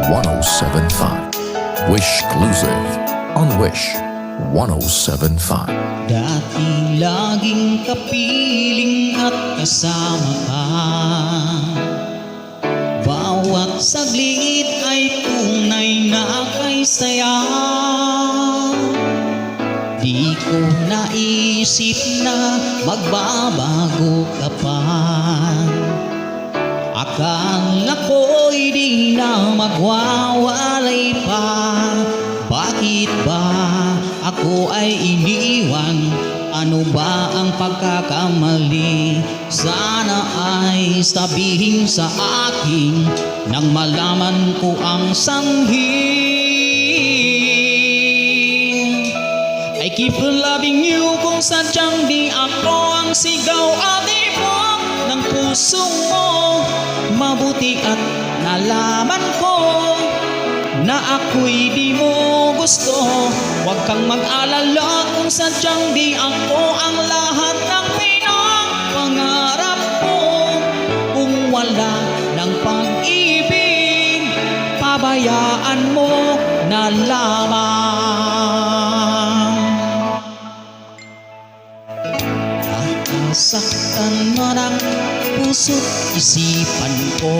1075. Wish Exclusive on Wish 1075. Dati laging kapiling at kasama ka. Bawat saglit ay tunay na kay saya. Di ko naisip na magbabago ka pa. Akala ko'y di na magwawalay pa. Bakit ba ako ay iniwan? Ano ba ang pagkakamali? Sana ay sabihin sa akin nang malaman ko ang sanhi. I keep on loving you kung sadyang di ako ang sigaw at ibang ng puso mo. Mabuti at nalaman ko na ako'y di mo gusto. Huwag kang mag-alala kung sadyang di ako ang lahat ng pinangpangarap mo. Kung wala ng pag-ibig, pabayaan mo na lamang. Nasaktan mo ng puso't isipan ko.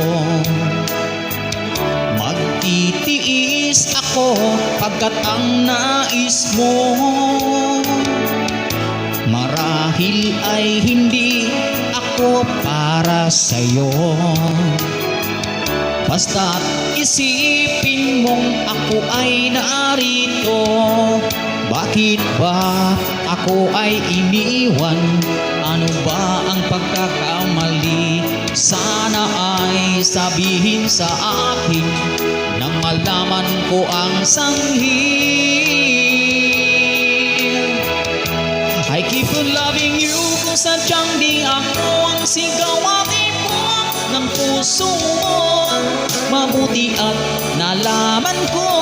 Magtitiis ako pagkat ang nais mo marahil ay hindi ako para sa'yo. Basta't isipin mong ako ay narito. Bakit ba ako ay iniwan? Ano ba ang pagkakamali? Sana ay sabihin sa akin nang malaman ko ang sanhi. I keep on loving you kung sadyang di ako ang sigaw at ibon ng puso mo. Mabuti at nalaman ko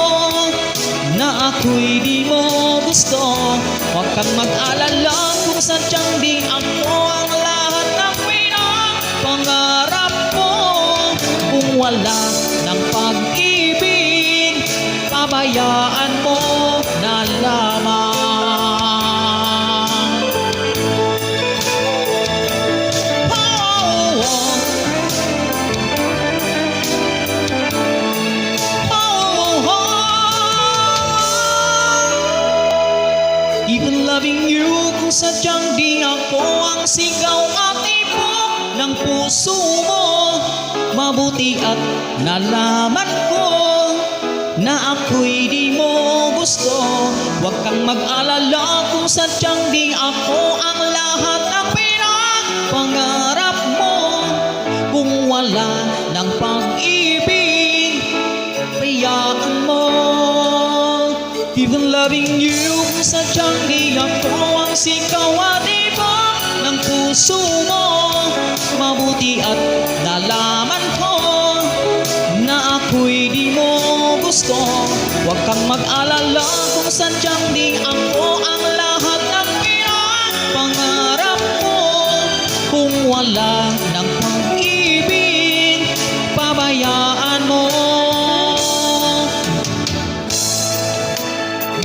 na ako'y di mo gusto. Huwag kang mag-alala kung sadyang di ako ang lahat ng pinangpangarap mo. Kung wala ng pag-ibig, pabayaan mo na lamang. Even loving you kung sadyang di ako ang sigaw at ibok ng puso mo. Mabuti at nalaman ko na ako'y di mo gusto. Huwag kang mag-alala kung sadyang di ako ang lahat ng pinangpangarap mo. Kung wala ng pag-ibig, bayaan mo. Even loving you kung sadyang di ako ang sigaw at ibang ng puso mo. Mabuti at nalaman ko na ako'y di mo gusto. Huwag kang mag-alala kung sadyang di ako ang lahat ng pinangpangarap mo. Kung wala ng pag-ibig, pabayaan mo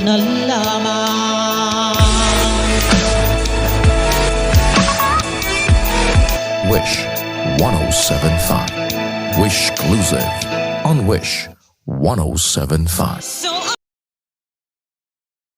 na lamang. Wish 1075. Wish Exclusive on Wish 1075.